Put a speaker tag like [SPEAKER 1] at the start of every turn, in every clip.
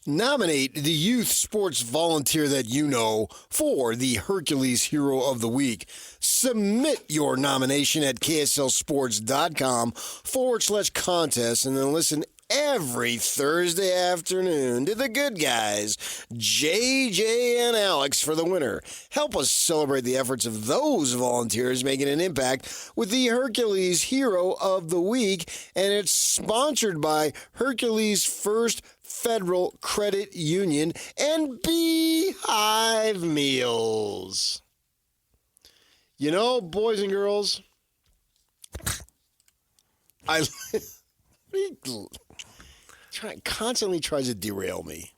[SPEAKER 1] Nominate the youth sports volunteer that you know for the Hercules Hero of the Week. Submit your nomination at kslsports.com/contest and then listen every Thursday afternoon to the good guys, JJ and Alex, for the winner. Help us celebrate the efforts of those volunteers making an impact with the Hercules Hero of the Week, and it's sponsored by Hercules First Federal Credit Union and Beehive Meals. You know, boys and girls, constantly tries to derail me.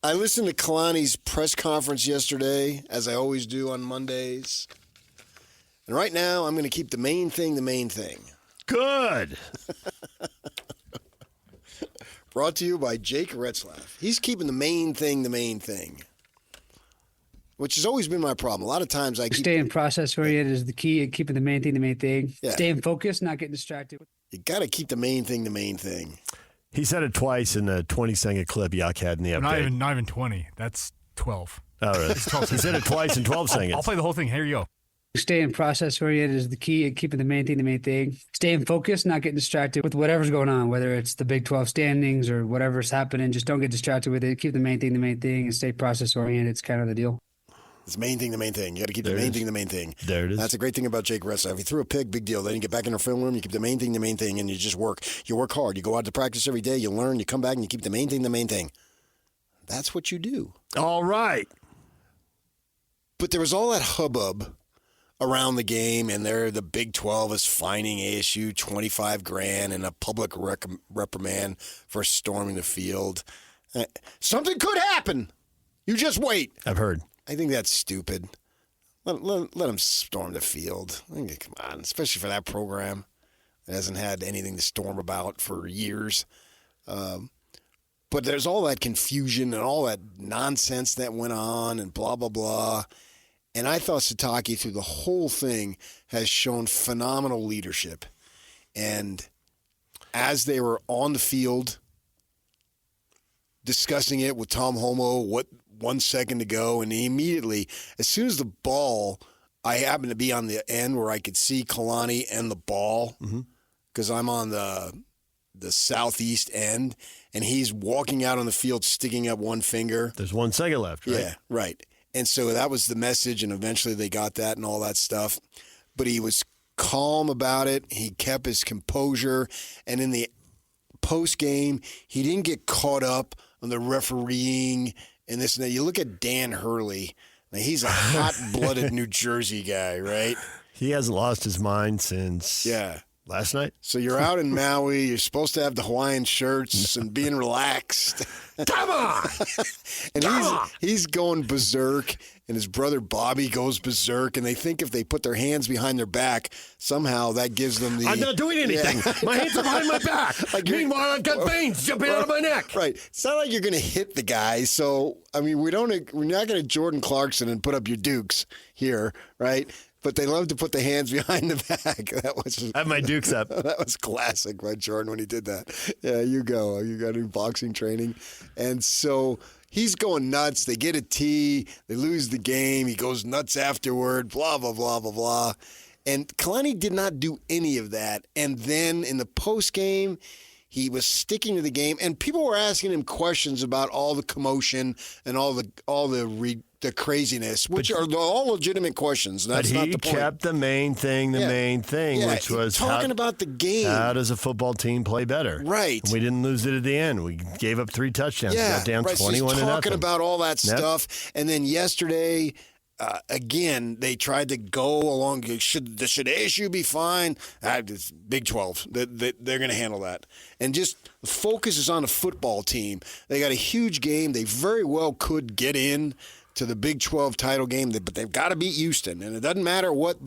[SPEAKER 1] I listened to Kalani's press conference yesterday, as I always do on Mondays. And right now, I'm going to keep the main thing the main thing.
[SPEAKER 2] Good.
[SPEAKER 1] Brought to you by Jake Retzlaff. He's keeping the main thing the main thing, which has always been my problem. A lot of times I keep...
[SPEAKER 3] Staying process-oriented is the key, keeping the main thing the main thing.
[SPEAKER 1] Yeah.
[SPEAKER 3] Staying focused, not getting distracted.
[SPEAKER 1] You got to keep the main thing the main thing.
[SPEAKER 2] He said it twice in the 20-second clip Yuck had in the update.
[SPEAKER 4] Not even 20. That's 12.
[SPEAKER 2] Oh, really? He said it twice in 12 seconds.
[SPEAKER 4] I'll play the whole thing. Here you go.
[SPEAKER 3] Staying process-oriented is the key, keeping the main thing the main thing. Staying focused, not getting distracted with whatever's going on, whether it's the Big 12 standings or whatever's happening. Just don't get distracted with it. Keep the main thing the main thing and stay process-oriented. It's kind of the deal.
[SPEAKER 1] It's the main thing the main thing. You got to keep the main thing the main thing.
[SPEAKER 2] There it is.
[SPEAKER 1] That's a great thing about Jake Retzlaff. If you threw a pick, big deal. Then you get back in the film room, you keep the main thing, and you just work. You work hard. You go out to practice every day. You learn. You come back, and you keep the main thing the main thing. That's what you do.
[SPEAKER 2] All right.
[SPEAKER 1] But there was all that hubbub around the game, and the Big 12 is fining ASU $25,000 and a public reprimand for storming the field. Something could happen. You just wait.
[SPEAKER 2] I've heard.
[SPEAKER 1] I think that's stupid. Let them storm the field. I mean, come on, especially for that program that hasn't had anything to storm about for years. But there's all that confusion and all that nonsense that went on and blah, blah, blah. And I thought Satake, through the whole thing, has shown phenomenal leadership. And as they were on the field discussing it with Tom Homo, 1 second to go, and immediately, as soon as the ball, I happened to be on the end where I could see Kalani and the ball, because I'm on the southeast end, and he's walking out on the field sticking up one finger.
[SPEAKER 2] There's 1 second left, right?
[SPEAKER 1] Yeah, right. And so that was the message, and eventually they got that and all that stuff. But he was calm about it. He kept his composure, and in the post-game, he didn't get caught up on the refereeing and this and that. You look at Dan Hurley. Now, he's a hot-blooded New Jersey guy, right?
[SPEAKER 2] He hasn't lost his mind since last night.
[SPEAKER 1] So you're out in Maui. You're supposed to have the Hawaiian shirts and being relaxed.
[SPEAKER 2] Come on!
[SPEAKER 1] And he's going berserk, and his brother Bobby goes berserk, and they think if they put their hands behind their back, somehow that gives them the...
[SPEAKER 2] I'm not doing anything. Yeah. My hands are behind my back. Meanwhile, I've got veins jumping out of my neck.
[SPEAKER 1] Right. It's not like you're going to hit the guy. So, I mean, we're not going to Jordan Clarkson and put up your dukes here, right? But they love to put the hands behind the back.
[SPEAKER 2] I have my dukes up.
[SPEAKER 1] That was classic by Jordan when he did that. Yeah, you go. You got any boxing training? And so he's going nuts. They get a tee. They lose the game. He goes nuts afterward, blah, blah, blah, blah, blah. And Kalani did not do any of that. And then in the postgame, he was sticking to the game. And people were asking him questions about all the commotion and all the craziness, which are all legitimate questions. That's not the point.
[SPEAKER 2] But he kept the main thing, which was
[SPEAKER 1] talking about the game.
[SPEAKER 2] How does a football team play better?
[SPEAKER 1] Right.
[SPEAKER 2] And we didn't lose it at the end. We gave up 3 touchdowns.
[SPEAKER 1] Yeah,
[SPEAKER 2] we got down
[SPEAKER 1] right.
[SPEAKER 2] 21
[SPEAKER 1] So he's talking
[SPEAKER 2] to
[SPEAKER 1] about all that stuff. And then yesterday, again, they tried to go along. Should ASU be fine? It's Big 12. They're going to handle that. And just the focus is on the football team. They got a huge game. They very well could get in to the Big 12 title game, but they've got to beat Houston. And it doesn't matter what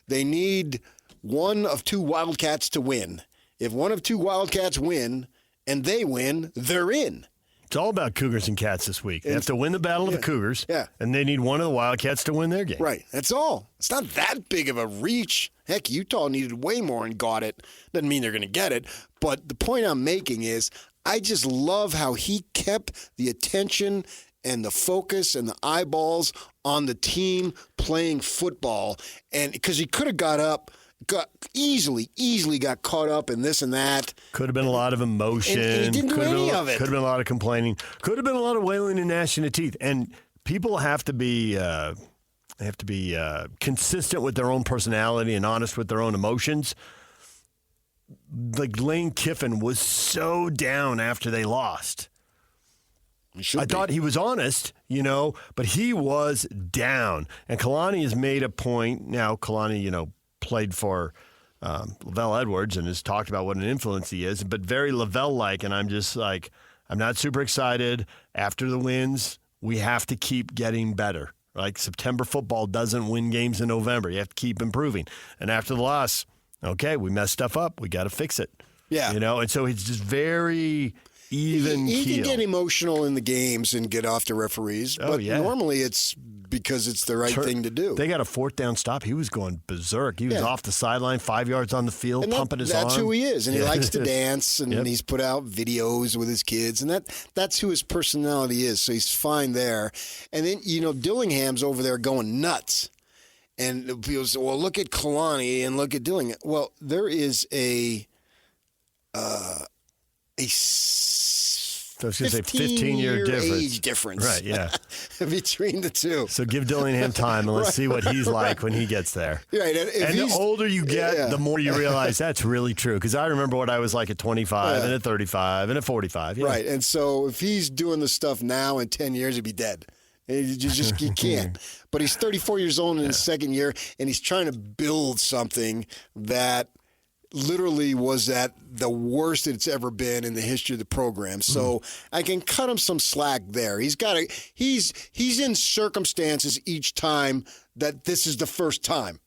[SPEAKER 1] they need one of 2 Wildcats to win. If one of 2 Wildcats win and they win, they're in.
[SPEAKER 2] It's all about Cougars and Cats this week. They have to win the battle of the Cougars, and they need one of the Wildcats to win their game.
[SPEAKER 1] Right. That's all. It's not that big of a reach. Heck, Utah needed way more and got it. Doesn't mean they're going to get it. But the point I'm making is I just love how he kept the attention and the focus and the eyeballs on the team playing football. And because he could have got easily got caught up in this and that.
[SPEAKER 2] Could have been a lot of emotion.
[SPEAKER 1] And he didn't do any of it.
[SPEAKER 2] Could have been a lot of complaining. Could have been a lot of wailing and gnashing of teeth. And people have to be consistent with their own personality and honest with their own emotions. Like Lane Kiffin was so down after they lost. I thought he was honest, but he was down. And Kalani has made a point. Now, Kalani, played for Lavelle Edwards and has talked about what an influence he is, but very Lavelle-like. And I'm just like, I'm not super excited. After the wins, we have to keep getting better. Like September football doesn't win games in November. You have to keep improving. And after the loss, okay, we messed stuff up. We got to fix it.
[SPEAKER 1] Yeah.
[SPEAKER 2] And so he's just very even
[SPEAKER 1] He
[SPEAKER 2] keel.
[SPEAKER 1] can get emotional in the games and get off the referees, but normally it's because it's the right thing to do.
[SPEAKER 2] They got a fourth down stop. He was going berserk. He was off the sideline, 5 yards on the field,
[SPEAKER 1] and
[SPEAKER 2] pumping his arm.
[SPEAKER 1] That's who he is, and he likes to dance, and he's put out videos with his kids, and that's who his personality is, so he's fine there. And then, Dillingham's over there going nuts. And people say, well, look at Kalani and look at Dillingham. Well, there is a
[SPEAKER 2] 15-year
[SPEAKER 1] age difference.
[SPEAKER 2] Right, yeah.
[SPEAKER 1] between the two.
[SPEAKER 2] So give Dillingham time, and let's see what he's like when he gets there.
[SPEAKER 1] Right.
[SPEAKER 2] And the older you get, the more you realize that's really true. Because I remember what I was like at 25 and at 35 and at 45.
[SPEAKER 1] Right. And so if he's doing the stuff now in 10 years, he'd be dead. You can't. But he's 34 years old in his second year, and he's trying to build something that literally was at the worst it's ever been in the history of the program. So I can cut him some slack there. He's in circumstances each time that this is the first time.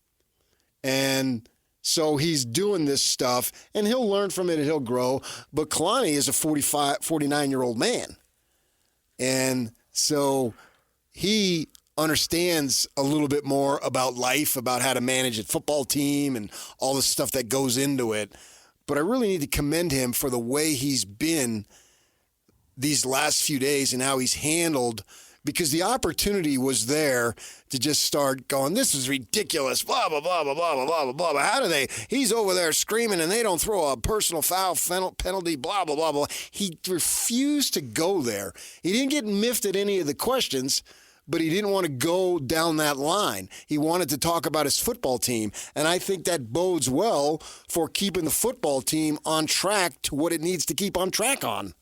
[SPEAKER 1] And so he's doing this stuff, and he'll learn from it and he'll grow. But Kalani is a 49-year-old man. And so he understands a little bit more about life, about how to manage a football team and all the stuff that goes into it. But I really need to commend him for the way he's been these last few days and how he's handled, because the opportunity was there to just start going, this is ridiculous, blah, blah, blah, blah, blah, blah, blah, blah. How do they? He's over there screaming and they don't throw a personal foul penalty, blah, blah, blah, blah. He refused to go there. He didn't get miffed at any of the questions, but he didn't want to go down that line. He wanted to talk about his football team, and I think that bodes well for keeping the football team on track to what it needs to keep on track on.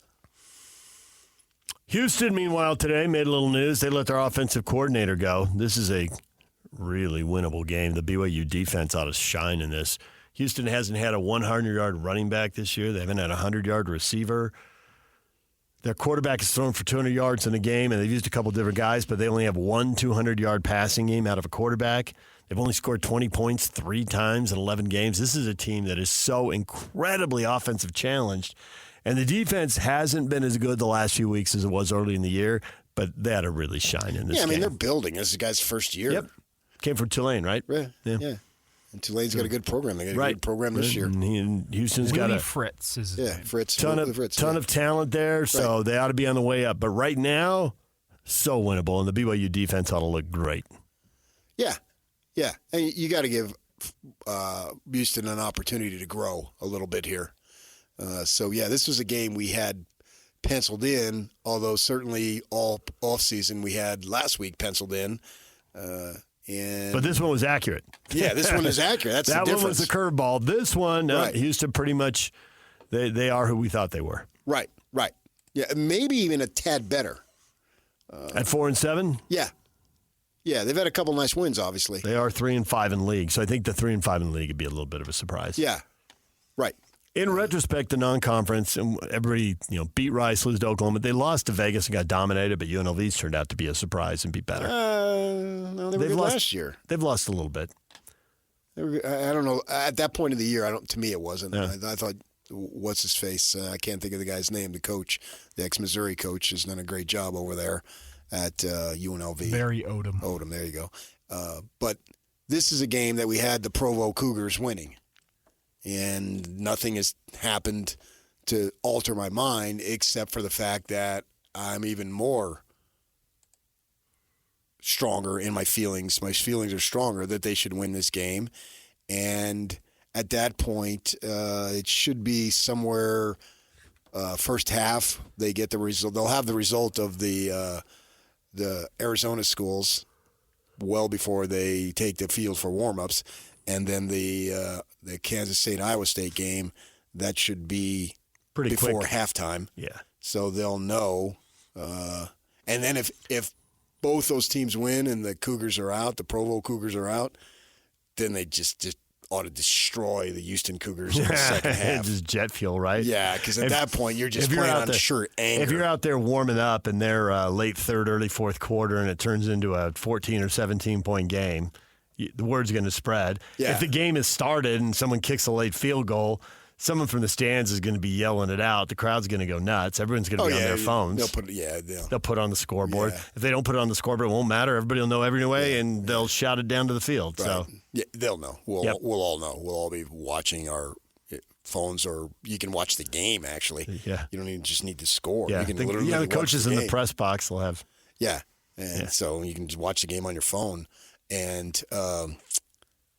[SPEAKER 2] Houston, meanwhile, today made a little news. They let their offensive coordinator go. This is a really winnable game. The BYU defense ought to shine in this. Houston hasn't had a 100-yard running back this year. They haven't had a 100-yard receiver. Their quarterback has thrown for 200 yards in a game, and they've used a couple different guys, but they only have one 200-yard passing game out of a quarterback. They've only scored 20 points 3 times in 11 games. This is a team that is so incredibly offensive challenged, and the defense hasn't been as good the last few weeks as it was early in the year, but they had to really shine in this game.
[SPEAKER 1] Yeah, I mean, they're building. This is the guy's first year.
[SPEAKER 2] Yep. Came from Tulane, right?
[SPEAKER 1] Yeah. And Tulane's got a good program. They got a good program this year.
[SPEAKER 2] And Houston's got a
[SPEAKER 4] Fritz is
[SPEAKER 1] Fritz.
[SPEAKER 2] ton of talent there, so they ought to be on the way up. But right now, so winnable, and the BYU defense ought to look great.
[SPEAKER 1] Yeah. And you got to give Houston an opportunity to grow a little bit here. This was a game we had penciled in, although certainly all offseason we had last week penciled in.
[SPEAKER 2] But this one was accurate.
[SPEAKER 1] Yeah, this one is accurate. That's
[SPEAKER 2] that
[SPEAKER 1] the
[SPEAKER 2] one was the curveball. This one, Houston pretty much, they are who we thought they were.
[SPEAKER 1] Right. Yeah, maybe even a tad better.
[SPEAKER 2] At 4-7?
[SPEAKER 1] Yeah, they've had a couple nice wins, obviously.
[SPEAKER 2] They are 3-5 in league, so I think the 3-5 in league would be a little bit of a surprise.
[SPEAKER 1] Yeah, right.
[SPEAKER 2] In retrospect, the non-conference, and everybody beat Rice, lose to Oklahoma. They lost to Vegas and got dominated, but UNLV's turned out to be a surprise and be better.
[SPEAKER 1] No, they were good last year.
[SPEAKER 2] They've lost a little bit.
[SPEAKER 1] I don't know. At that point of the year, to me, it wasn't. Yeah. I thought, what's his face? I can't think of the guy's name. The coach, the ex-Missouri coach, has done a great job over there at UNLV.
[SPEAKER 4] Barry Odom.
[SPEAKER 1] Odom, there you go. But this is a game that we had the Provo Cougars winning. And nothing has happened to alter my mind, except for the fact that I'm even more stronger in my feelings. My feelings are stronger that they should win this game. And at that point, it should be somewhere first half. They get the result. They'll have the result of the Arizona schools well before they take the field for warm-ups. And then the Kansas State-Iowa State game, that should be
[SPEAKER 2] Pretty
[SPEAKER 1] before
[SPEAKER 2] quick.
[SPEAKER 1] halftime.
[SPEAKER 2] Yeah.
[SPEAKER 1] So they'll know. And then if both those teams win and the Cougars are out, the Provo Cougars are out, then they just ought to destroy the Houston Cougars in the second half.
[SPEAKER 2] Just jet fuel, right?
[SPEAKER 1] Yeah, because at that point, you're just playing on sheer anger.
[SPEAKER 2] If you're out there warming up and they're late third, early fourth quarter, and it turns into a 14 or 17-point game, the word's going to spread.
[SPEAKER 1] Yeah.
[SPEAKER 2] If the game has started and someone kicks a late field goal, someone from the stands is going to be yelling it out. The crowd's going to go nuts. Everyone's going to be on their phones. They'll put it on the scoreboard.
[SPEAKER 1] Yeah.
[SPEAKER 2] If they don't put it on the scoreboard, it won't matter. Everybody will know every way, and they'll shout it down to the field.
[SPEAKER 1] Right.
[SPEAKER 2] So
[SPEAKER 1] Yeah, they'll know. We'll all know. We'll all be watching our phones, or you can watch the game, actually.
[SPEAKER 2] Yeah.
[SPEAKER 1] You don't even just need to score.
[SPEAKER 2] yeah,
[SPEAKER 1] You can literally
[SPEAKER 2] the
[SPEAKER 1] watch
[SPEAKER 2] coaches
[SPEAKER 1] the
[SPEAKER 2] in
[SPEAKER 1] game.
[SPEAKER 2] the press box will have.
[SPEAKER 1] Yeah. And so you can just watch the game on your phone. And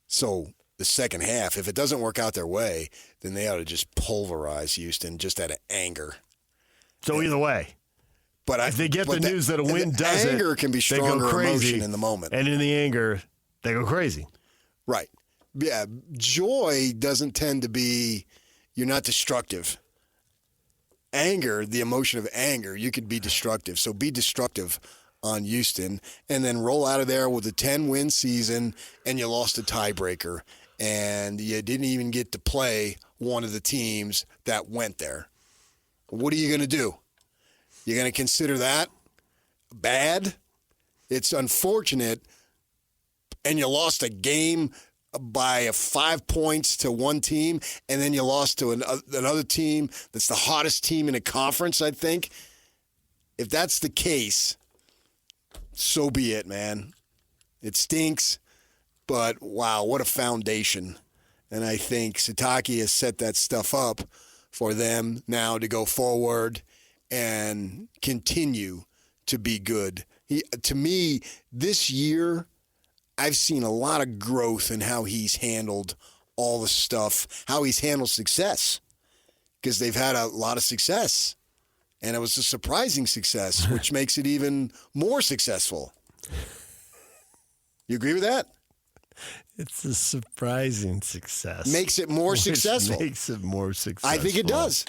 [SPEAKER 1] so the second half, if it doesn't work out their way, then they ought to just pulverize Houston just out of anger.
[SPEAKER 2] So either way,
[SPEAKER 1] But
[SPEAKER 2] if they get the news that a win does it,
[SPEAKER 1] anger can be
[SPEAKER 2] they go
[SPEAKER 1] stronger
[SPEAKER 2] crazy.
[SPEAKER 1] emotion in the moment.
[SPEAKER 2] And in the anger, they go crazy.
[SPEAKER 1] Right. Yeah. Joy doesn't tend to be, you're not destructive. Anger, the emotion of anger, you could be destructive. So be destructive on Houston and then roll out of there with a 10-win season, and you lost a tiebreaker. And you didn't even get to play one of the teams that went there. What are you going to do? You're going to consider that bad? It's unfortunate. And you lost a game by 5 points to one team, and then you lost to another team that's the hottest team in a conference, I think. If that's the case, so be it, man. It stinks, but wow, what a foundation. And I think Satake has set that stuff up for them now to go forward and continue to be good. To me, this year, I've seen a lot of growth in how he's handled all the stuff, how he's handled success, because they've had a lot of success. And it was a surprising success, which makes it even more successful. You agree with that?
[SPEAKER 2] It's a surprising success.
[SPEAKER 1] Makes it more successful.
[SPEAKER 2] Makes it more successful.
[SPEAKER 1] I think it does.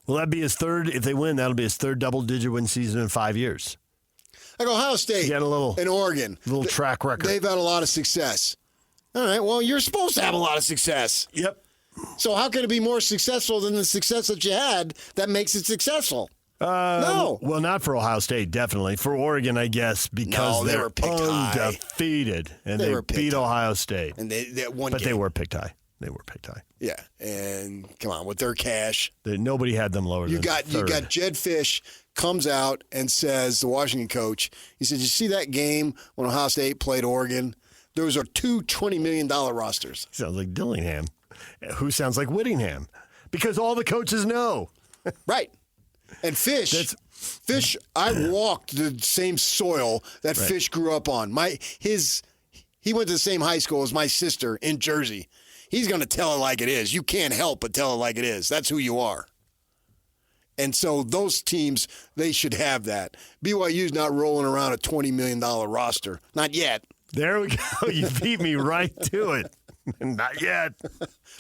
[SPEAKER 2] Will that be his third? If they win, that'll be his third double-digit win season in 5 years.
[SPEAKER 1] Like Ohio State and Oregon.
[SPEAKER 2] Little track record.
[SPEAKER 1] They've had a lot of success. All right, well, you're supposed to have a lot of success.
[SPEAKER 2] Yep.
[SPEAKER 1] So how can it be more successful than the success that you had that makes it successful? No.
[SPEAKER 2] Well, not for Ohio State, definitely. For Oregon, I guess, because
[SPEAKER 1] they were picked
[SPEAKER 2] undefeated. And they beat
[SPEAKER 1] high.
[SPEAKER 2] Ohio State.
[SPEAKER 1] And they won.
[SPEAKER 2] But they were picked high. They were picked high.
[SPEAKER 1] Yeah, and come on, with their cash.
[SPEAKER 2] Nobody had them lower than third.
[SPEAKER 1] You got Jed Fish comes out and says, the Washington coach, he said, you see that game when Ohio State played Oregon? Those are two $20 million rosters.
[SPEAKER 2] Sounds like Dillingham. Who sounds like Whittingham? Because all the coaches know.
[SPEAKER 1] Right. And Fish, I walked the same soil that Fish grew up on. He went to the same high school as my sister in Jersey. He's going to tell it like it is. You can't help but tell it like it is. That's who you are. And so those teams, they should have that. BYU's not rolling around a $20 million roster. Not yet.
[SPEAKER 2] There we go. You beat me right to it. Not yet.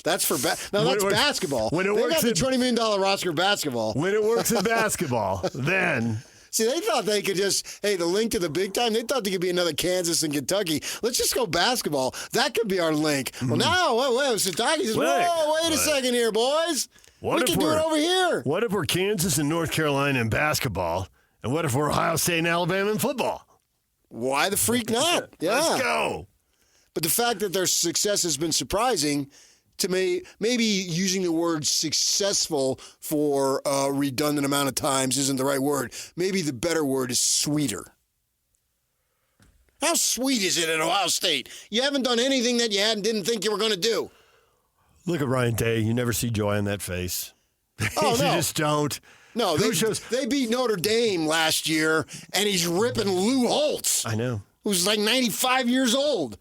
[SPEAKER 1] That's for that's basketball.
[SPEAKER 2] When it
[SPEAKER 1] they
[SPEAKER 2] works
[SPEAKER 1] got the $20 million roster of basketball.
[SPEAKER 2] When it works in basketball, then.
[SPEAKER 1] See, they thought they could the link to the big time, they thought there could be another Kansas and Kentucky. Let's just go basketball. That could be our link. Well, now, Satake says, wait a second here, boys. We can do it over here.
[SPEAKER 2] What if we're Kansas and North Carolina in basketball? And what if we're Ohio State and Alabama in football?
[SPEAKER 1] Why the freak not? Yeah.
[SPEAKER 2] Let's go.
[SPEAKER 1] But the fact that their success has been surprising to me, maybe using the word successful for a redundant amount of times isn't the right word. Maybe the better word is sweeter. How sweet is it at Ohio State? You haven't done anything that you didn't think you were going to do.
[SPEAKER 2] Look at Ryan Day. You never see joy on that face.
[SPEAKER 1] Oh,
[SPEAKER 2] You
[SPEAKER 1] no.
[SPEAKER 2] just don't.
[SPEAKER 1] No,
[SPEAKER 2] Who
[SPEAKER 1] they beat Notre Dame last year, and he's ripping Lou Holtz,
[SPEAKER 2] I know.
[SPEAKER 1] who's like 95 years old.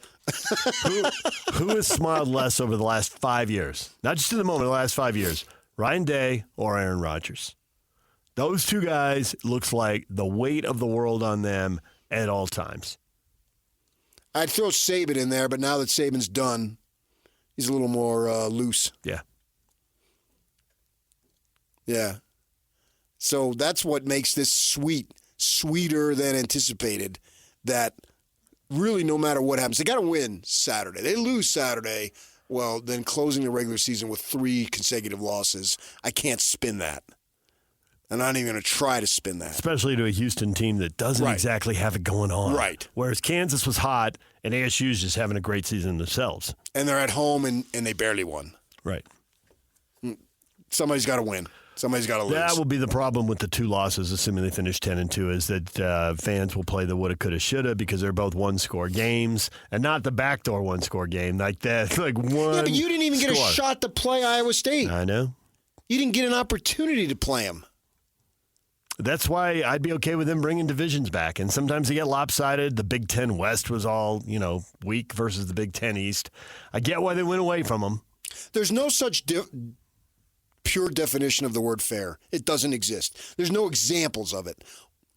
[SPEAKER 2] Who has smiled less over the last 5 years? Not just in the moment, the last 5 years. Ryan Day or Aaron Rodgers. Those two guys looks like the weight of the world on them at all times.
[SPEAKER 1] I'd throw Saban in there, but now that Saban's done, he's a little more loose.
[SPEAKER 2] Yeah.
[SPEAKER 1] Yeah. So that's what makes this sweeter than anticipated, that really no matter what happens, they got to win Saturday. They lose Saturday, well, then closing the regular season with 3 consecutive losses, I can't spin that. And I'm not even going to try to spin that.
[SPEAKER 2] Especially to a Houston team that doesn't
[SPEAKER 1] Right.
[SPEAKER 2] exactly have it going on.
[SPEAKER 1] Right.
[SPEAKER 2] Whereas Kansas was hot and ASU's just having a great season themselves.
[SPEAKER 1] And they're at home, and they barely won.
[SPEAKER 2] Right.
[SPEAKER 1] Somebody's got to win. Somebody's got to lose.
[SPEAKER 2] That will be the problem with the 2 losses, assuming they finish 10-2, is that fans will play the woulda, coulda, shoulda because they're both one-score games and not the backdoor one-score game like that. Like one.
[SPEAKER 1] Yeah, but you didn't even get a
[SPEAKER 2] score.
[SPEAKER 1] shot to play Iowa State.
[SPEAKER 2] I know.
[SPEAKER 1] You didn't get an opportunity to play them.
[SPEAKER 2] That's why I'd be okay with them bringing divisions back. And sometimes they get lopsided. The Big Ten West was all, weak versus the Big Ten East. I get why they went away from them.
[SPEAKER 1] There's no such pure definition of the word fair. It doesn't exist. There's no examples of it.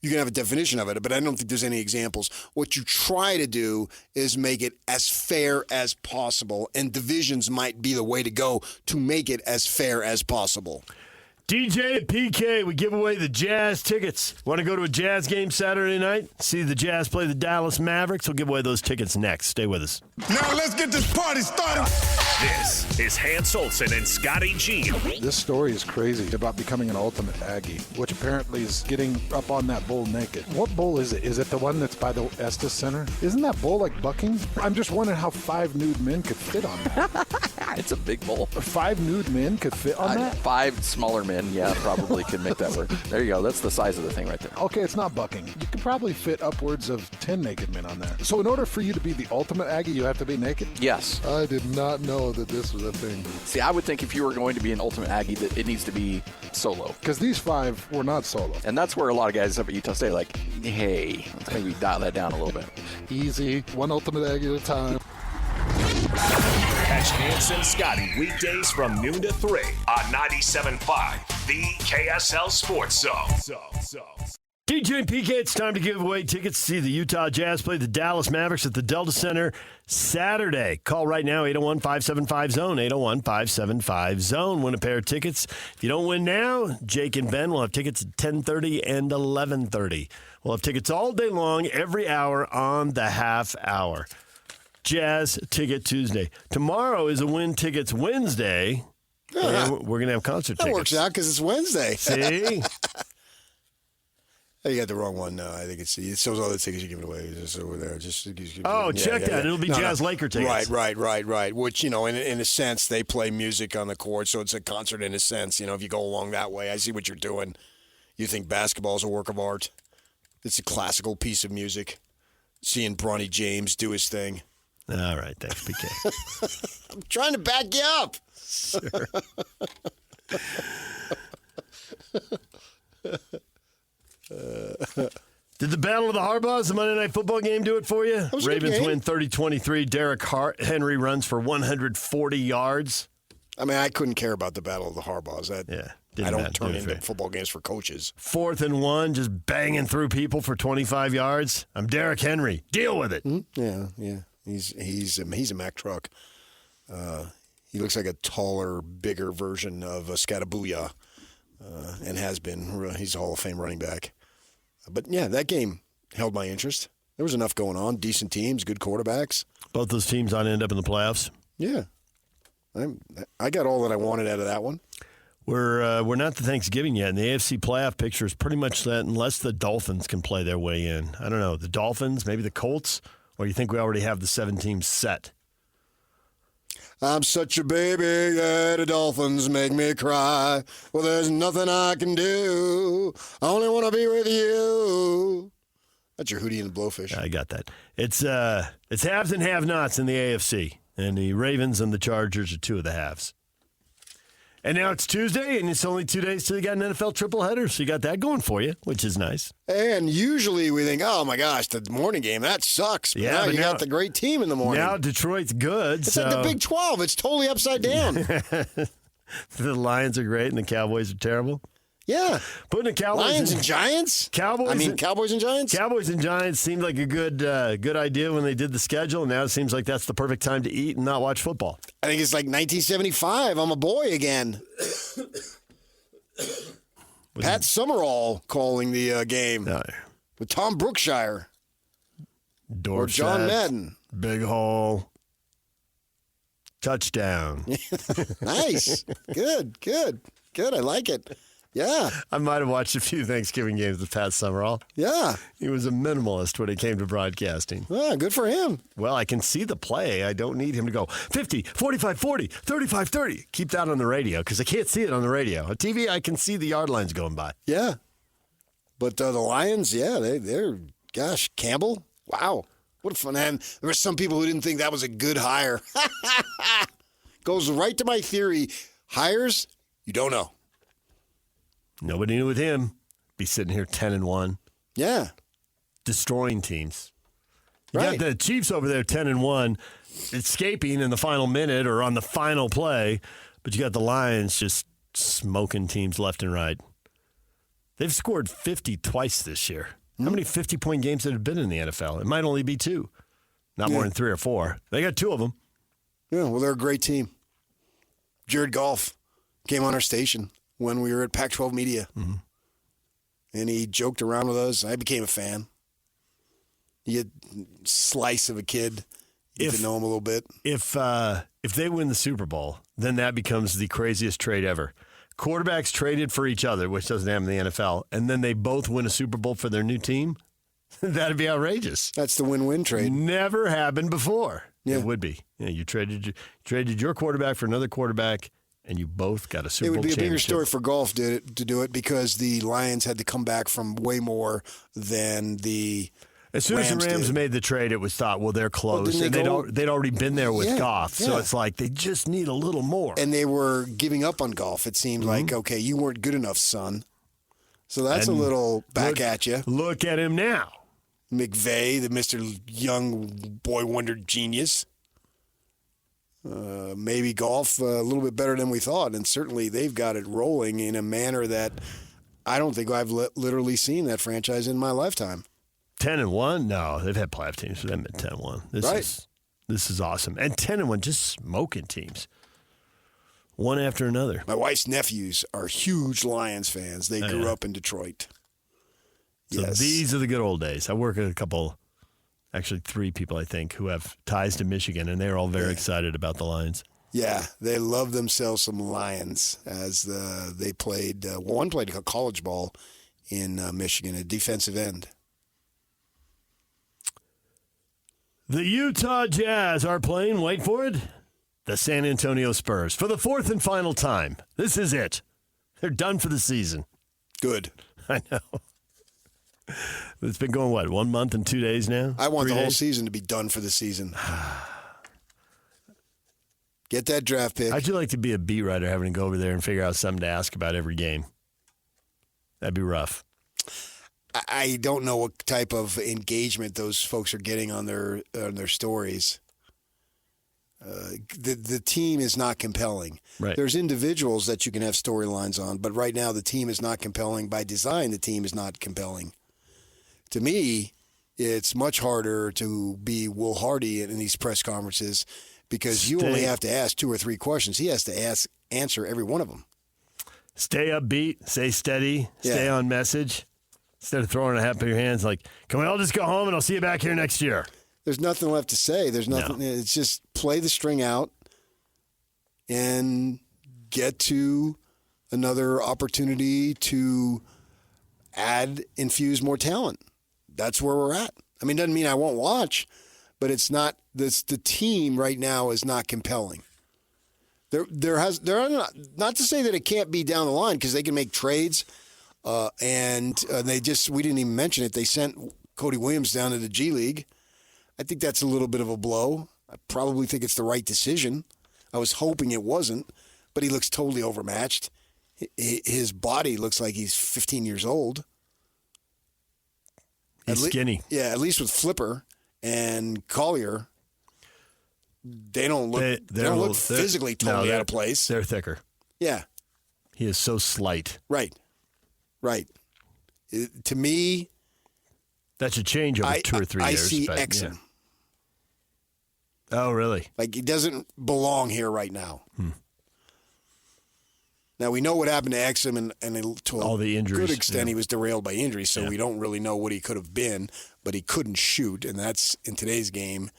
[SPEAKER 1] You can have a definition of it, but I don't think there's any examples. What you try to do is make it as fair as possible, and divisions might be the way to go to make it as fair as possible.
[SPEAKER 2] DJ and PK, we give away the Jazz tickets. Want to go to a Jazz game Saturday night? See the Jazz play the Dallas Mavericks? We'll give away those tickets next. Stay with us.
[SPEAKER 5] Now let's get this party started.
[SPEAKER 6] This is Hans Olsen and Scotty G.
[SPEAKER 7] This story is crazy about becoming an ultimate Aggie, which apparently is getting up on that bull naked. What bull is it? Is it the one that's by the Estes Center? Isn't that bull like bucking? I'm just wondering how 5 nude men could fit on that.
[SPEAKER 8] It's a big bowl.
[SPEAKER 7] 5 nude men could fit on that?
[SPEAKER 8] 5 smaller men, yeah, probably could make that work. There you go. That's the size of the thing right there.
[SPEAKER 7] Okay, it's not bucking. You could probably fit upwards of 10 naked men on that. So in order for you to be the ultimate Aggie, you have to be naked?
[SPEAKER 8] Yes.
[SPEAKER 7] I did not know that this was a thing.
[SPEAKER 8] See, I would think if you were going to be an ultimate Aggie, that it needs to be solo.
[SPEAKER 7] Because these 5 were not solo.
[SPEAKER 8] And that's where a lot of guys up at Utah State are like, hey, let's maybe dial that down a little bit.
[SPEAKER 7] Easy, one ultimate Aggie at a time.
[SPEAKER 6] Catch Hans and Scotty weekdays from noon to 3 on 97.5, the KSL Sports Zone.
[SPEAKER 2] DJ and PK, it's time to give away tickets to see the Utah Jazz play the Dallas Mavericks at the Delta Center Saturday. Call right now, 801-575-ZONE, 801-575-ZONE. Win a pair of tickets. If you don't win now, Jake and Ben will have tickets at 10:30 and 11:30. We'll have tickets all day long, every hour on the half hour. Jazz Ticket Tuesday. Tomorrow is a Win Tickets Wednesday. And we're going to have concert
[SPEAKER 1] That
[SPEAKER 2] tickets.
[SPEAKER 1] works out because it's Wednesday.
[SPEAKER 2] See?
[SPEAKER 1] Oh, you got the wrong one. No, I think it's those other tickets you're giving away. Just over there.
[SPEAKER 2] Check that. It'll be Jazz Laker tickets.
[SPEAKER 1] Right. Which, in a sense, they play music on the court, so it's a concert in a sense. If you go along that way, I see what you're doing. You think basketball is a work of art. It's a classical piece of music. Seeing Bronny James do his thing.
[SPEAKER 2] All right. Thanks, PK.
[SPEAKER 1] I'm trying to back you up.
[SPEAKER 2] Sure. Did the Battle of the Harbaughs, the Monday Night Football game, do it for you?
[SPEAKER 1] was a good
[SPEAKER 2] Ravens
[SPEAKER 1] game.
[SPEAKER 2] win 30-23. Derrick Henry runs for 140 yards.
[SPEAKER 1] I mean, I couldn't care about the Battle of the Harbaughs. I don't turn into football games for coaches.
[SPEAKER 2] 4th and 1, just banging through people for 25 yards. I'm Derrick Henry. Deal with it.
[SPEAKER 1] Mm-hmm. Yeah. He's a Mack truck. He looks like a taller, bigger version of Scattabooyah, and has been. He's a Hall of Fame running back. But, yeah, that game held my interest. There was enough going on. Decent teams, good quarterbacks.
[SPEAKER 2] Both those teams on end up in the playoffs.
[SPEAKER 1] Yeah. I got all that I wanted out of that one.
[SPEAKER 2] We're not to Thanksgiving yet, and the AFC playoff picture is pretty much that unless the Dolphins can play their way in. I don't know. The Dolphins, maybe the Colts, or you think we already have the 7 teams set?
[SPEAKER 1] I'm such a baby, yeah, the Dolphins make me cry. Well, there's nothing I can do. I only want to be with you. That's your Hootie and the Blowfish.
[SPEAKER 2] I got that. It's haves and have-nots in the AFC, and the Ravens and the Chargers are 2 of the halves. And now it's Tuesday, and it's only 2 days till you got an NFL triple header, so you got that going for you, which is nice.
[SPEAKER 1] And usually we think, oh my gosh, the morning game, that sucks. But now you got the great team in the morning.
[SPEAKER 2] Now Detroit's good.
[SPEAKER 1] It's like the Big 12. It's totally upside down.
[SPEAKER 2] The Lions are great, and the Cowboys are terrible.
[SPEAKER 1] Yeah.
[SPEAKER 2] Putting the Cowboys
[SPEAKER 1] Lions and Giants?
[SPEAKER 2] Cowboys and
[SPEAKER 1] Giants?
[SPEAKER 2] Cowboys and Giants seemed like a good idea when they did the schedule, and now it seems like that's the perfect time to eat and not watch football.
[SPEAKER 1] I think it's like 1975. I'm a boy again. Pat Summerall calling the game with Tom Brookshire. Or John Madden.
[SPEAKER 2] Big hole. Touchdown.
[SPEAKER 1] Nice. Good. I like it. Yeah.
[SPEAKER 2] I might have watched a few Thanksgiving games with Pat Summerall.
[SPEAKER 1] Yeah.
[SPEAKER 2] He was a minimalist when it came to broadcasting.
[SPEAKER 1] Ah, good for him.
[SPEAKER 2] Well, I can see the play. I don't need him to go 50, 45, 40, 35, 30. Keep that on the radio because I can't see it on the radio. On TV, I can see the yard lines going by.
[SPEAKER 1] Yeah. But the Lions, they're, gosh, Campbell, wow. What a fun. And there were some people who didn't think that was a good hire. Goes right to my theory. Hires, you don't know.
[SPEAKER 2] Nobody knew with him. Be sitting here 10-1.
[SPEAKER 1] Yeah.
[SPEAKER 2] Destroying teams. You
[SPEAKER 1] Right.
[SPEAKER 2] got the Chiefs over there 10-1, escaping in the final minute or on the final play, but you got the Lions just smoking teams left and right. They've scored 50 twice this year. How many 50-point games have there been in the NFL? It might only be 2. Not more than 3 or 4. They got 2 of them.
[SPEAKER 1] Yeah, well, they're a great team. Jared Goff came on our station when we were at Pac-12 Media. Mm-hmm. And he joked around with us. I became a fan. You get a slice of a kid. Get to know him a little bit.
[SPEAKER 2] If they win the Super Bowl, then that becomes the craziest trade ever. Quarterbacks traded for each other, which doesn't happen in the NFL, and then they both win a Super Bowl for their new team. That'd be outrageous.
[SPEAKER 1] That's the win-win trade.
[SPEAKER 2] Never happened before.
[SPEAKER 1] Yeah.
[SPEAKER 2] It would be. You traded your quarterback for another quarterback, and you both got a Super Bowl
[SPEAKER 1] championship. It would be a bigger story for golf to do it because the Lions had to come back from way more than the
[SPEAKER 2] As soon as the Rams made the trade, it was thought, well, they're close.
[SPEAKER 1] Well,
[SPEAKER 2] and they'd already been there with Goff. So it's like they just need a little more.
[SPEAKER 1] And they were giving up on golf. It seemed like, okay, you weren't good enough, son. So that's a little back at you.
[SPEAKER 2] Look at him now.
[SPEAKER 1] McVay, the Mr. Young Boy Wonder genius. Maybe golf a little bit better than we thought. And certainly they've got it rolling in a manner that I don't think I've literally seen that franchise in my lifetime.
[SPEAKER 2] 10-1? No, they've had playoff teams, but they've been 10-1. This is awesome. And 10-1, just smoking teams. One after another.
[SPEAKER 1] My wife's nephews are huge Lions fans. They grew up in Detroit.
[SPEAKER 2] So these are the good old days. I work with a couple, actually 3 people, I think, who have ties to Michigan, and they're all very excited about the Lions.
[SPEAKER 1] Yeah, they love themselves some Lions as they played. One played college ball in Michigan, a defensive end.
[SPEAKER 2] The Utah Jazz are playing, wait for it, the San Antonio Spurs for the 4th and final time. This is it. They're done for the season.
[SPEAKER 1] Good.
[SPEAKER 2] I know. It's been going, 1 month and 2 days now?
[SPEAKER 1] I want
[SPEAKER 2] 3
[SPEAKER 1] the whole
[SPEAKER 2] days?
[SPEAKER 1] season to be done for the season. Get that draft pick.
[SPEAKER 2] I'd you like to be a beat writer having to go over there and figure out something to ask about every game? That'd be rough.
[SPEAKER 1] I don't know what type of engagement those folks are getting on their stories. The team is not compelling.
[SPEAKER 2] Right.
[SPEAKER 1] There's individuals that you can have storylines on, but right now the team is not compelling. By design, the team is not compelling. To me, it's much harder to be Will Hardy in these press conferences because you only have to ask 2 or 3 questions. He has to answer every one of them.
[SPEAKER 2] Stay upbeat, stay steady, stay on message. Instead of throwing a hat in your hands like, can we all just go home and I'll see you back here next year?
[SPEAKER 1] There's nothing left to say. There's nothing. No. It's just play the string out and get to another opportunity to infuse more talent. That's where we're at. I mean, it doesn't mean I won't watch, but it's not. The team right now is not compelling. There are not to say that it can't be down the line because they can make trades. And we didn't even mention it. They sent Cody Williams down to the G League. I think that's a little bit of a blow. I probably think it's the right decision. I was hoping it wasn't, but he looks totally overmatched. His body looks like he's 15 years old.
[SPEAKER 2] He's skinny.
[SPEAKER 1] Yeah, at least with Flipper and Collier, they don't look physically totally out of place.
[SPEAKER 2] They're thicker.
[SPEAKER 1] Yeah.
[SPEAKER 2] He is so slight.
[SPEAKER 1] Right. To me,
[SPEAKER 2] that should change over 2 or 3 years.
[SPEAKER 1] I see Exum.
[SPEAKER 2] Yeah. Oh, really?
[SPEAKER 1] Like, he doesn't belong here right now. Now, we know what happened to Exum, and to
[SPEAKER 2] all the injuries.
[SPEAKER 1] Good extent, he was derailed by injuries, so we don't really know what he could have been, but he couldn't shoot, and that's, in today's game,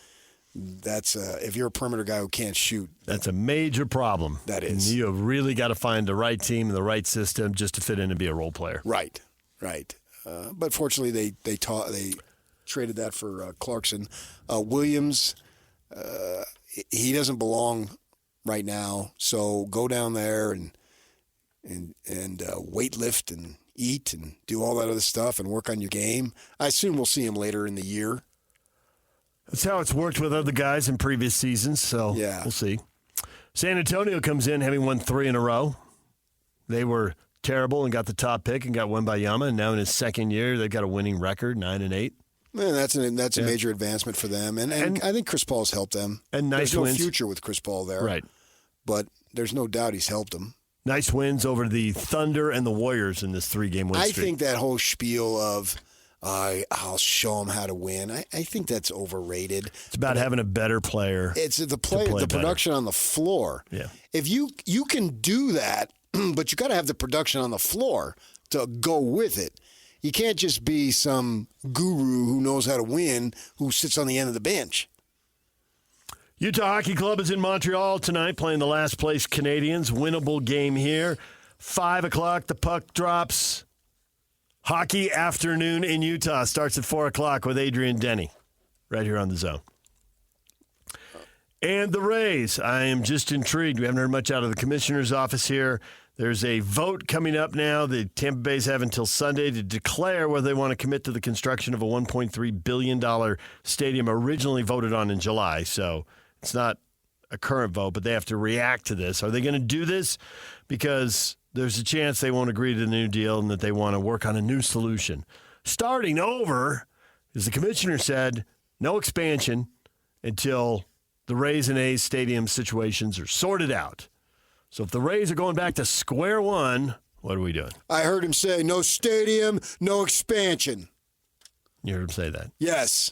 [SPEAKER 1] that's if you're a perimeter guy who can't shoot.
[SPEAKER 2] That's a major problem.
[SPEAKER 1] That is.
[SPEAKER 2] And you have really got to find the right team and the right system just to fit in and be a role player.
[SPEAKER 1] Right. But fortunately, they traded that for Clarkson. Williams, he doesn't belong right now, so go down there and weight lift and eat and do all that other stuff and work on your game. I assume we'll see him later in the year.
[SPEAKER 2] That's how it's worked with other guys in previous seasons, so we'll see. San Antonio comes in having won 3 in a row. They were terrible and got the top pick and got Wembayama, and now in his second year, they've got a winning record, 9-8.
[SPEAKER 1] Man, that's a major advancement for them, and I think Chris Paul's helped them.
[SPEAKER 2] And nice
[SPEAKER 1] There's
[SPEAKER 2] wins.
[SPEAKER 1] no future with Chris Paul there,
[SPEAKER 2] right?
[SPEAKER 1] But there's no doubt he's helped them.
[SPEAKER 2] Nice wins over the Thunder and the Warriors in this 3-game win streak.
[SPEAKER 1] I think that whole spiel of I'll show them how to win. I think that's overrated.
[SPEAKER 2] It's about having a better player.
[SPEAKER 1] It's the production on the floor.
[SPEAKER 2] Yeah.
[SPEAKER 1] If you can do that, but you got to have the production on the floor to go with it. You can't just be some guru who knows how to win who sits on the end of the bench.
[SPEAKER 2] Utah Hockey Club is in Montreal tonight playing the last place Canadians. Winnable game here. 5 o'clock, the puck drops. Hockey afternoon in Utah starts at 4 o'clock with Adrian Denny right here on the Zone. And the Rays, I am just intrigued. We haven't heard much out of the commissioner's office here. There's a vote coming up now. The Tampa Bay's have until Sunday to declare whether they want to commit to the construction of a $1.3 billion stadium originally voted on in July. So it's not a current vote, but they have to react to this. Are they going to do this? Because there's a chance they won't agree to the new deal and that they want to work on a new solution. Starting over, as the commissioner said, no expansion until the Rays and A's stadium situations are sorted out. So if the Rays are going back to square one, what are we doing?
[SPEAKER 1] I heard him say no stadium, no expansion.
[SPEAKER 2] You heard him say that?
[SPEAKER 1] Yes.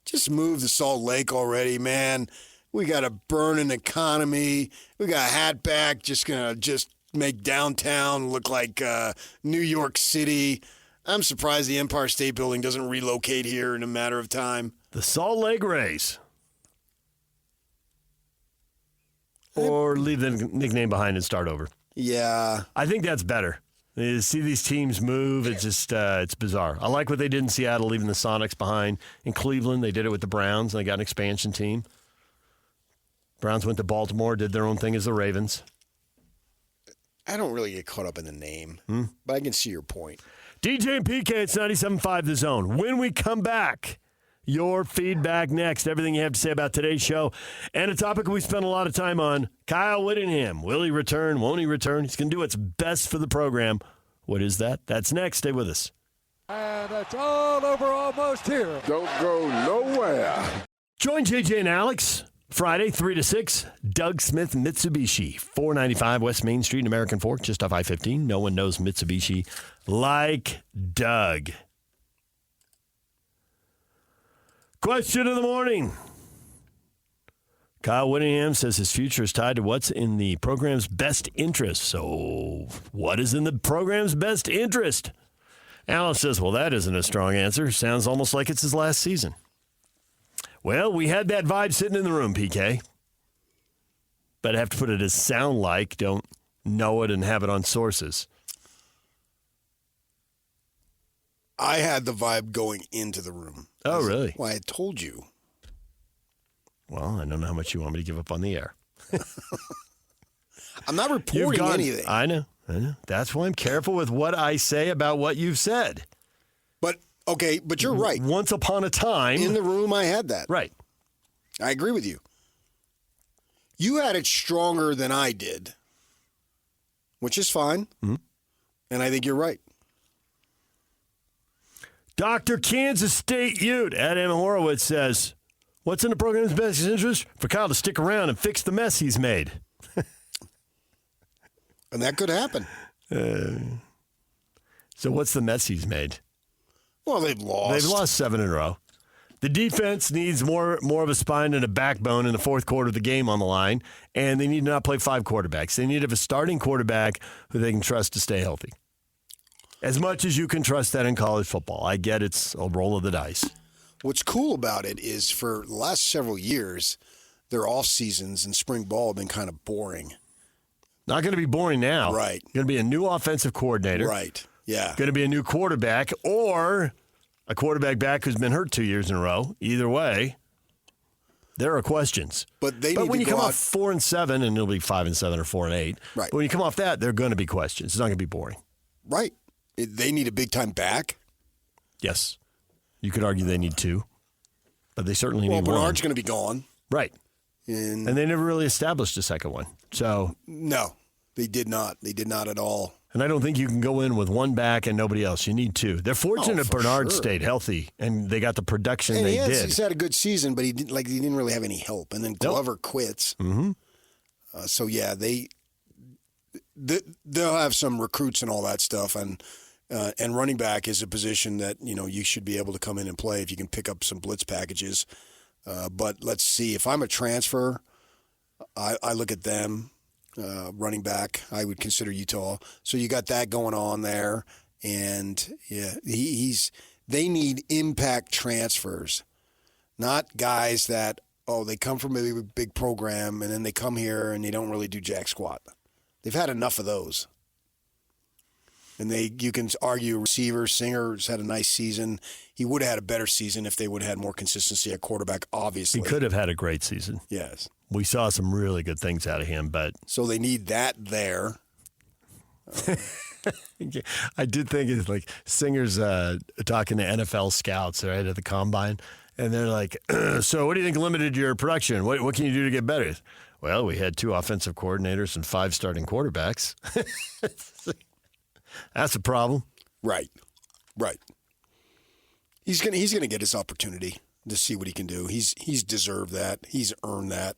[SPEAKER 1] Just move to Salt Lake already, man. We got a burning economy. We got Hatback just going to make downtown look like New York City. I'm surprised the Empire State Building doesn't relocate here in a matter of time.
[SPEAKER 2] The Salt Lake Rays. Or leave the nickname behind and start over.
[SPEAKER 1] Yeah.
[SPEAKER 2] I think that's better. You see these teams move, it's just it's bizarre. I like what they did in Seattle, leaving the Sonics behind. In Cleveland, they did it with the Browns, and they got an expansion team. Browns went to Baltimore, did their own thing as the Ravens.
[SPEAKER 1] I don't really get caught up in the name, but I can see your point.
[SPEAKER 2] DJ and PK, it's 97.5 The Zone. When we come back, your feedback next. Everything you have to say about today's show. And a topic we spent a lot of time on, Kyle Whittingham. Will he return? Won't he return? He's going to do what's best for the program. What is that? That's next. Stay with us.
[SPEAKER 9] And it's all over almost here.
[SPEAKER 5] Don't go nowhere.
[SPEAKER 2] Join JJ and Alex Friday, 3 to 6. Doug Smith Mitsubishi, 495 West Main Street in American Fork, just off I-15. No one knows Mitsubishi like Doug. Question of the morning. Kyle Whittingham says his future is tied to what's in the program's best interest. So what is in the program's best interest? Alice says, well, that isn't a strong answer. Sounds almost like it's his last season. Well, we had that vibe sitting in the room, PK. But I have to put it as sound like. Don't know it and have it on sources.
[SPEAKER 1] I had the vibe going into the room.
[SPEAKER 2] Oh, really?
[SPEAKER 1] Well, I had told you.
[SPEAKER 2] Well, I don't know how much you want me to give up on the air.
[SPEAKER 1] I'm not reporting anything.
[SPEAKER 2] I know. That's why I'm careful with what I say about what you've said.
[SPEAKER 1] But you're right.
[SPEAKER 2] Once upon a time.
[SPEAKER 1] In the room, I had that.
[SPEAKER 2] Right.
[SPEAKER 1] I agree with you. You had it stronger than I did. which is fine.
[SPEAKER 2] Mm-hmm.
[SPEAKER 1] And I think you're right.
[SPEAKER 2] Dr. Kansas State Ute, Adam Horowitz says, what's in the program's best interest? For Kyle to stick around and fix the mess he's made.
[SPEAKER 1] And that could happen.
[SPEAKER 2] So what's the mess he's made?
[SPEAKER 1] Well, they've lost.
[SPEAKER 2] They've lost 7 in a row. The defense needs more of a spine and a backbone in the fourth quarter of the game on the line, and they need to not play 5 quarterbacks. They need to have a starting quarterback who they can trust to stay healthy. As much as you can trust that in college football. I get it's a roll of the dice.
[SPEAKER 1] What's cool about it is for the last several years, their off seasons and spring ball have been kind of boring.
[SPEAKER 2] Not going to be boring now.
[SPEAKER 1] Right.
[SPEAKER 2] Going to be a new offensive coordinator.
[SPEAKER 1] Right. Yeah.
[SPEAKER 2] Going to be a new quarterback or a quarterback back w's been hurt 2 years in a row. Either way, there are questions.
[SPEAKER 1] But
[SPEAKER 2] when you come off 4-7, and it'll be 5-7 or 4-8.
[SPEAKER 1] Right.
[SPEAKER 2] But when you come off that, there are going to be questions. It's not going to be boring.
[SPEAKER 1] Right. They need a big time back.
[SPEAKER 2] Yes. You could argue they need 2, but they certainly need 1.
[SPEAKER 1] Bernard's going to be gone.
[SPEAKER 2] Right.
[SPEAKER 1] And
[SPEAKER 2] they never really established a second one. So
[SPEAKER 1] no, they did not. They did not at all.
[SPEAKER 2] And I don't think you can go in with 1 back and nobody else. You need 2. They're fortunate Bernard stayed healthy and they got the production
[SPEAKER 1] and
[SPEAKER 2] they did.
[SPEAKER 1] He's had a good season, but he didn't really have any help. And then Glover quits.
[SPEAKER 2] Mm-hmm.
[SPEAKER 1] So yeah, they'll have some recruits and all that stuff, and running back is a position that you should be able to come in and play if you can pick up some blitz packages. But let's see. If I'm a transfer, I look at them. Running back, I would consider Utah. So you got that going on there, and yeah, they need impact transfers, not guys that they come from a big program and then they come here and they don't really do jack squat. They've had enough of those. And you can argue receiver, Singer's had a nice season. He would have had a better season if they would have had more consistency at quarterback, obviously.
[SPEAKER 2] He could have had a great season.
[SPEAKER 1] Yes.
[SPEAKER 2] We saw some really good things out of him, but...
[SPEAKER 1] So they need that there.
[SPEAKER 2] I did think it's like Singer's talking to NFL scouts right at the combine, and they're like, so what do you think limited your production? What can you do to get better? Well, we had 2 offensive coordinators and 5 starting quarterbacks. That's a problem.
[SPEAKER 1] Right. He's gonna get his opportunity to see what he can do. He's deserved that. He's earned that.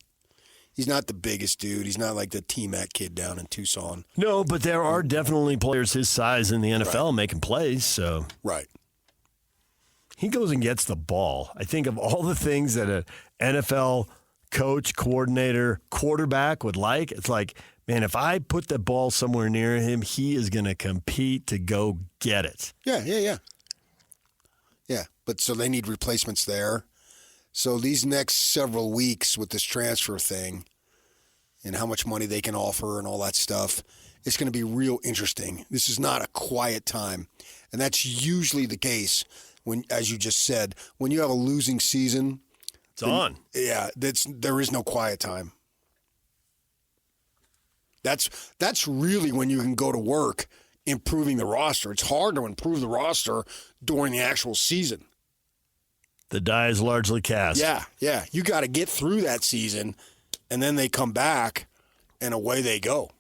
[SPEAKER 1] He's not the biggest dude. He's not like the T-Mac kid down in Tucson.
[SPEAKER 2] No, but there are definitely players his size in the NFL making plays. So
[SPEAKER 1] right.
[SPEAKER 2] He goes and gets the ball. I think of all the things that an NFL coach, coordinator, quarterback would like, it's like, man, if I put the ball somewhere near him, he is going to compete to go get it.
[SPEAKER 1] Yeah. But so they need replacements there. So these next several weeks with this transfer thing and how much money they can offer and all that stuff, it's going to be real interesting. This is not a quiet time. And that's usually the case when, as you just said, when you have a losing season.
[SPEAKER 2] It's on.
[SPEAKER 1] Yeah, there is no quiet time. That's really when you can go to work improving the roster. It's hard to improve the roster during the actual season.
[SPEAKER 2] The die is largely cast.
[SPEAKER 1] Yeah. You got to get through that season, and then they come back, and away they go.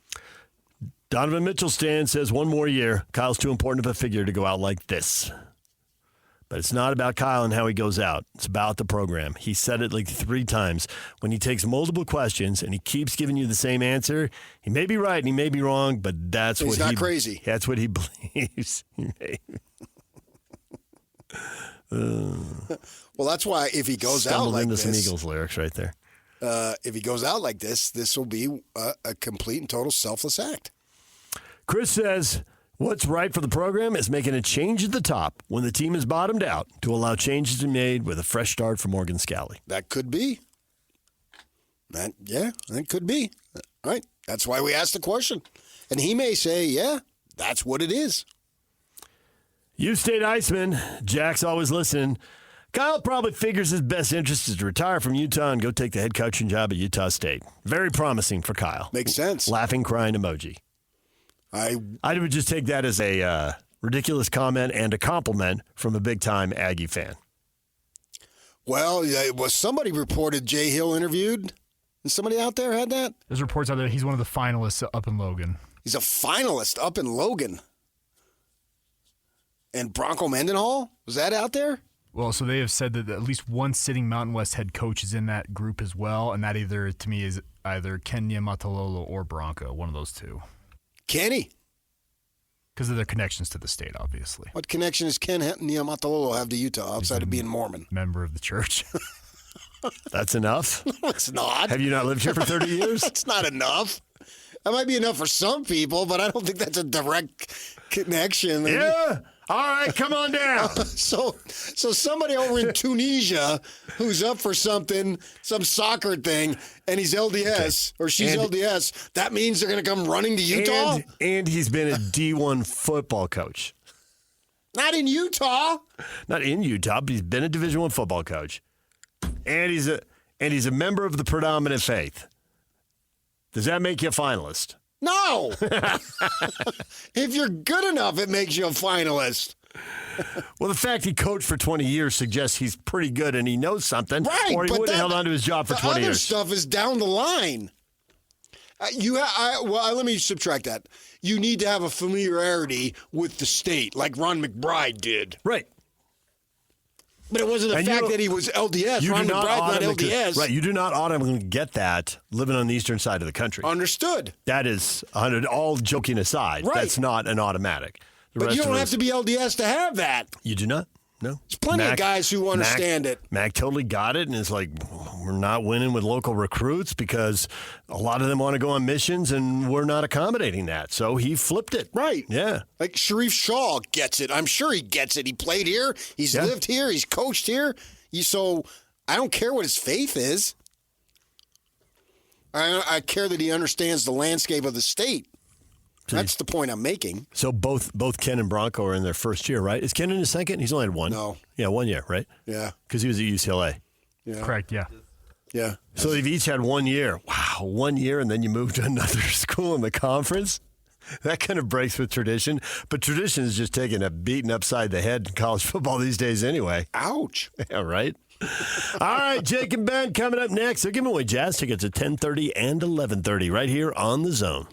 [SPEAKER 2] Donovan Mitchell says 1 more year. Kyle's too important of a figure to go out like this. But it's not about Kyle and how he goes out. It's about the program. He said it like 3 times. When he takes multiple questions and he keeps giving you the same answer, he may be right and he may be wrong, but
[SPEAKER 1] he's not crazy.
[SPEAKER 2] That's what he believes.
[SPEAKER 1] Well, that's why if he goes out like
[SPEAKER 2] into
[SPEAKER 1] this,
[SPEAKER 2] some Eagles lyrics right there.
[SPEAKER 1] If he goes out like this will be a complete and total selfless act.
[SPEAKER 2] Chris says, what's right for the program is making a change at the top when the team is bottomed out to allow changes to be made with a fresh start for Morgan Scalley.
[SPEAKER 1] That could be. That could be. Right. That's why we asked the question. And he may say, yeah, that's what it is.
[SPEAKER 2] U State Iceman, Jack's always listening. Kyle probably figures his best interest is to retire from Utah and go take the head coaching job at Utah State. Very promising for Kyle.
[SPEAKER 1] Makes sense.
[SPEAKER 2] Laughing, crying emoji. I would just take that as a ridiculous comment and a compliment from a big-time Aggie fan.
[SPEAKER 1] Well, was somebody reported Jay Hill interviewed? And somebody out there had that?
[SPEAKER 4] There's reports out there he's one of the finalists up in Logan.
[SPEAKER 1] He's a finalist up in Logan. And Bronco Mendenhall, was that out there?
[SPEAKER 4] Well, so they have said that at least one sitting Mountain West head coach is in that group as well, and that either, to me, is either Ken Niumatalolo or Bronco, one of those two.
[SPEAKER 1] Kenny.
[SPEAKER 4] Because of their connections to the state, obviously.
[SPEAKER 1] What connection does Ken Niumatalolo have to Utah outside of being Mormon?
[SPEAKER 4] Member of the church.
[SPEAKER 2] That's enough?
[SPEAKER 1] No, it's not.
[SPEAKER 2] Have you not lived here for 30 years?
[SPEAKER 1] That's not enough. That might be enough for some people, but I don't think that's a direct connection.
[SPEAKER 2] Yeah. All right, come on down.
[SPEAKER 1] So somebody over in Tunisia who's up for something, some soccer thing, and he's LDS or she's LDS, that means they're going to come running to Utah?
[SPEAKER 2] And he's been a D1 football coach.
[SPEAKER 1] Not in Utah.
[SPEAKER 2] Not in Utah, but he's been a Division I football coach. And he's a member of the predominant faith. Does that make you a finalist?
[SPEAKER 1] No. If you're good enough, it makes you a finalist.
[SPEAKER 2] Well, the fact he coached for 20 years suggests he's pretty good and he knows something,
[SPEAKER 1] right,
[SPEAKER 2] or he wouldn't have held on to his job for 20 years.
[SPEAKER 1] The other stuff is down the line. Let me subtract that. You need to have a familiarity with the state, like Ron McBride did.
[SPEAKER 2] Right.
[SPEAKER 1] But it wasn't the fact that he was LDS. Ron McBride's not LDS.
[SPEAKER 2] Right. You do not automatically get that living on the eastern side of the country.
[SPEAKER 1] Understood.
[SPEAKER 2] That is 100. All joking aside,
[SPEAKER 1] right.
[SPEAKER 2] That's not an automatic.
[SPEAKER 1] But you don't have to be LDS to have that.
[SPEAKER 2] You do not. No.
[SPEAKER 1] There's plenty of guys who understand it.
[SPEAKER 2] Mac totally got it, and it's like, we're not winning with local recruits because a lot of them want to go on missions, and we're not accommodating that. So he flipped it.
[SPEAKER 1] Right.
[SPEAKER 2] Yeah.
[SPEAKER 1] Like Sharif Shaw gets it. I'm sure he gets it. He played here. He's lived here. He's coached here. So I don't care what his faith is. I care that he understands the landscape of the state. That's the point I'm making.
[SPEAKER 2] So both Ken and Bronco are in their first year, right? Is Ken in his second? He's only had one.
[SPEAKER 1] No.
[SPEAKER 2] Yeah, 1 year, right?
[SPEAKER 1] Yeah.
[SPEAKER 2] Because he was at UCLA.
[SPEAKER 1] Yeah.
[SPEAKER 4] Correct, yeah.
[SPEAKER 1] Yeah.
[SPEAKER 2] So they've each had 1 year. Wow, 1 year, and then you move to another school in the conference? That kind of breaks with tradition. But tradition is just taking a beating upside the head in college football these days anyway.
[SPEAKER 1] Ouch.
[SPEAKER 2] Yeah, right? All right, Jake and Ben coming up next. They're giving away Jazz tickets at 10:30 and 11:30 right here on The Zone.